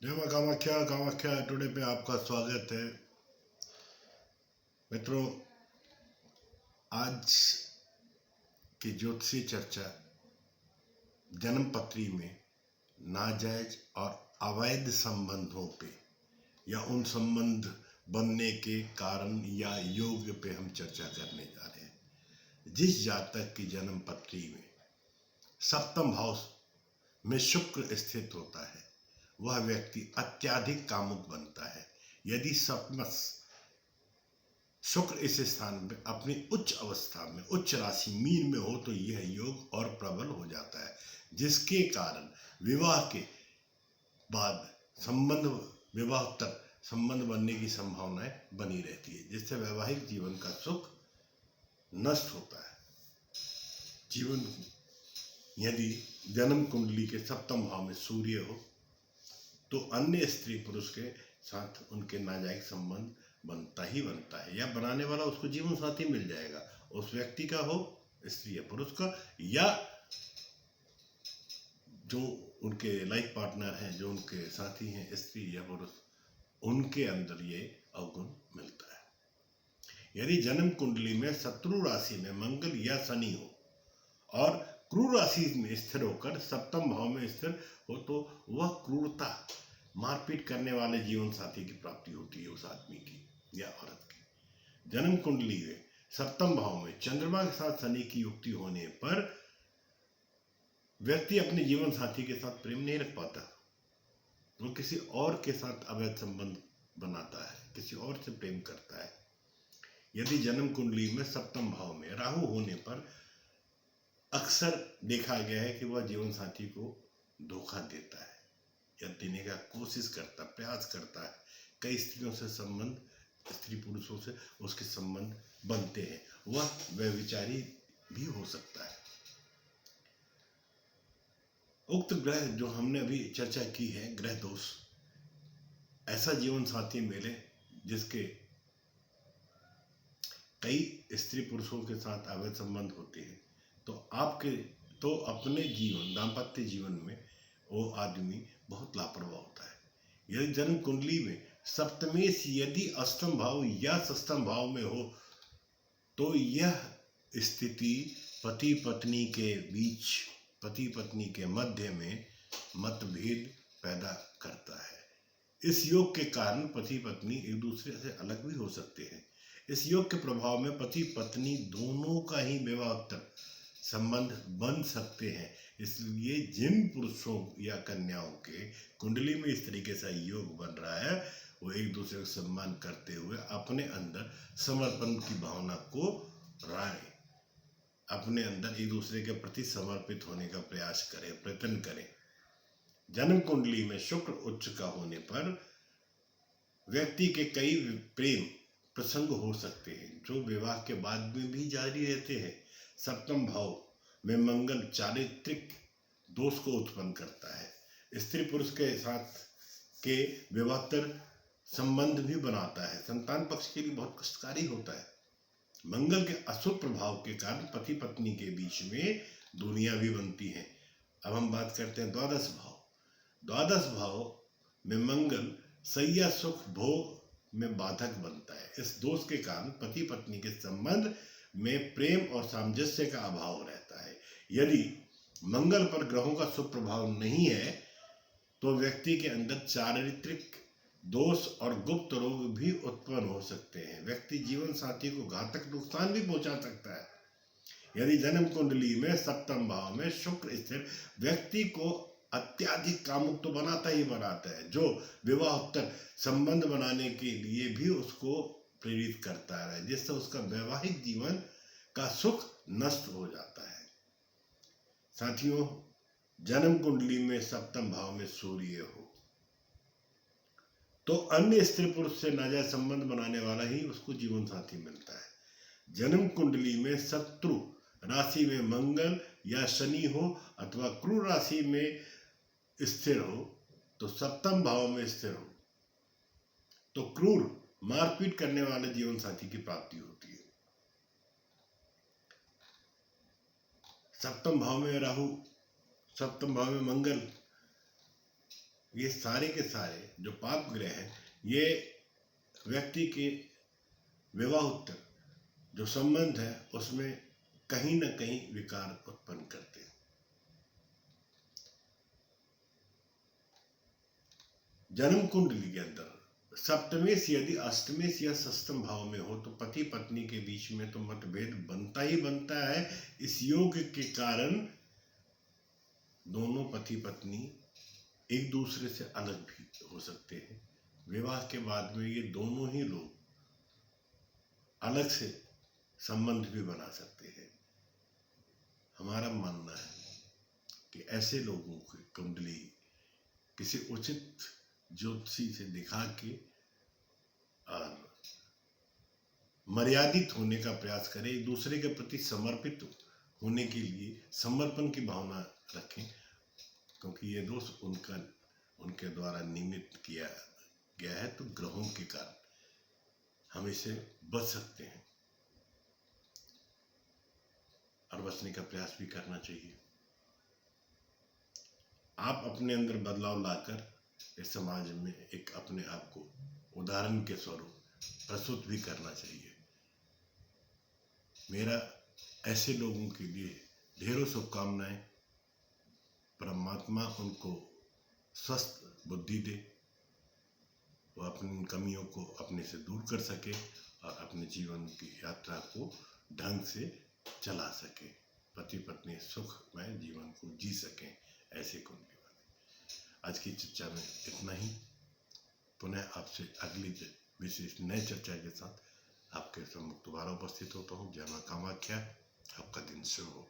जय मां कामाख्या। कामाख्या टुडे पे आपका स्वागत है। मित्रों, आज की ज्योतिषीय चर्चा जन्म पत्री में नाजायज और अवैध संबंधों पे या उन संबंध बनने के कारण या योग पे हम चर्चा करने जा रहे हैं। जिस जातक की जन्म पत्री में सप्तम भाव में शुक्र स्थित होता है, वह व्यक्ति अत्यधिक कामुक बनता है। यदि सप्तमस शुक्र इस स्थान में अपनी उच्च अवस्था में उच्च राशि मीन में हो तो यह योग और प्रबल हो जाता है, जिसके कारण विवाह के बाद विवाहोत्तर संबंध बनने की संभावनाएं बनी रहती है, जिससे वैवाहिक जीवन का सुख नष्ट होता है। जीवन यदि जन्म कुंडली के सप्तम भाव में सूर्य हो तो अन्य स्त्री पुरुष के साथ उनके नाजायज संबंध बनता ही बनता है, या बनाने वाला उसको जीवन साथी मिल जाएगा। उस व्यक्ति का हो, स्त्री या पुरुष का, या जो उनके लाइफ पार्टनर हैं, जो उनके साथी हैं, स्त्री या पुरुष, उनके अंदर ये अवगुण मिलता है। यदि जन्म कुंडली में शत्रु राशि में मंगल या शनि हो और क्रूर राशि में स्थिर होकर सप्तम भाव में स्थिर हो तो वह क्रूरता, मारपीट करने वाले जीवन साथी की प्राप्ति होती है उस आदमी की या औरत की। जन्म कुंडली में सप्तम भाव में चंद्रमा के साथ शनि की युक्ति होने पर व्यक्ति अपने जीवन साथी के साथ प्रेम नहीं रख पाता, वो किसी और के साथ अवैध संबंध बनाता है, किसी और से प्रेम करता है। यदि जन्म कुंडली में सप्तम भाव में राहु होने पर अक्सर देखा गया है कि वह जीवन साथी को धोखा देता है या देने का कोशिश करता, प्रयास करता है। कई स्त्रियों से संबंध, स्त्री पुरुषों से उसके संबंध बनते हैं, वह व्यभिचारी भी हो सकता है। उक्त ग्रह जो हमने अभी चर्चा की है, ग्रह दोष, ऐसा जीवन साथी मिले जिसके कई स्त्री पुरुषों के साथ अवैध संबंध होते हैं तो अपने जीवन, दाम्पत्य जीवन में वो आदमी बहुत लापरवाह होता है। यदि जन्म कुंडली में सप्तमेश यदि अष्टम भाव या षष्ठम भाव में हो तो यह स्थिति पति पत्नी के बीच, पति पत्नी के मध्य में मतभेद पैदा करता है। इस योग के कारण पति पत्नी एक दूसरे से अलग भी हो सकते हैं। इस योग के प्रभाव में पति पत्नी दोनों का ही विवाहोत्तर संबंध बन सकते हैं। इसलिए जिन पुरुषों या कन्याओं के कुंडली में इस तरीके से योग बन रहा है, वो एक दूसरे को सम्मान करते हुए अपने अंदर समर्पण की भावना को राय, अपने अंदर एक दूसरे के प्रति समर्पित होने का प्रयास करें, प्रयत्न करें। जन्म कुंडली में शुक्र उच्च का होने पर व्यक्ति के कई प्रेम प्रसंग हो सकते हैं जो विवाह के बाद में भी जारी रहते हैं। सप्तम भाव में मंगल चारित्रिक दोष को उत्पन्न करता है। स्त्री पुरुष के साथ के विवाहतर संबंध भी बनाता है। संतान पक्ष के लिए बहुत कष्टकारी होता है। मंगल के अशुभ प्रभाव के कारण पति पत्नी के बीच में दूरियां भी बनती हैं। अब हम बात करते हैं द्वादश भाव। द्वादश भाव में मंगल सैया सुख भोग में बाधक बनता है। इस दोष के कारण पति पत्नी के संबंध में प्रेम और सामंजस्य का अभाव रहता है। यदि मंगल पर ग्रहों का शुभ प्रभाव नहीं है तो व्यक्ति के अंदर चारित्रिक दोष और गुप्त रोग भी उत्पन्न हो सकते हैं। व्यक्ति जीवन साथी को घातक नुकसान भी पहुंचा सकता है। यदि जन्म कुंडली में सप्तम भाव में शुक्र स्थिर व्यक्ति को अत्यधिक कामुक तो बनाता ही बनाता है, जो विवाहोत्तर संबंध बनाने के लिए भी उसको प्रेरित करता है, जिससे उसका वैवाहिक जीवन का सुख नष्ट हो जाता है। साथियों, जन्म कुंडली में सप्तम भाव में सूर्य हो तो अन्य स्त्री पुरुष से नाजायज संबंध बनाने वाला ही उसको जीवन साथी मिलता है। जन्म कुंडली में शत्रु राशि में मंगल या शनि हो अथवा क्रूर राशि में स्थिर हो तो सप्तम भाव में स्थिर हो तो क्रूर, मारपीट करने वाले जीवन साथी की प्राप्ति होती है। सप्तम भाव में राहु, सप्तम भाव में मंगल ये सारे के सारे जो पाप ग्रह हैं, ये व्यक्ति के विवाहोत्तर जो संबंध है उसमें कहीं ना कहीं विकार उत्पन्न करते हैं। जन्म कुंडली के अंदर सप्तमेश यदि अष्टमेश या सप्तम भाव में हो तो पति पत्नी के बीच में तो मतभेद बनता ही बनता है। इस योग के कारण दोनों पति पत्नी एक दूसरे से अलग भी हो सकते हैं। विवाह के बाद में ये दोनों ही लोग अलग से संबंध भी बना सकते हैं। हमारा मानना है कि ऐसे लोगों की कुंडली किसी उचित ज्योतिषी से दिखा के और मर्यादित होने का प्रयास करें, एक दूसरे के प्रति समर्पित होने के लिए समर्पण की भावना रखें, क्योंकि ये दोष उनके द्वारा निमित्त किया गया है। तो ग्रहों के कारण हम इसे बच सकते हैं और बचने का प्रयास भी करना चाहिए। आप अपने अंदर बदलाव लाकर इस समाज में एक अपने आप को उदाहरण के स्वरूप प्रस्तुत भी करना चाहिए। मेरा ऐसे लोगों के लिए ढेरों शुभकामनाएं। परमात्मा उनको स्वस्थ बुद्धि दे, वो अपनी कमियों को अपने से दूर कर सके और अपने जीवन की यात्रा को ढंग से चला सके, पति पत्नी सुखमय जीवन को जी सकें। ऐसे कुंडली वाले। आज की चर्चा में इतना ही। पुनः आपसे अगली विशेष नए चर्चा के साथ आपके सम्मुख दोबारा उपस्थित होता हूँ। जय मां कामाख्या। आपका दिन शुभ हो।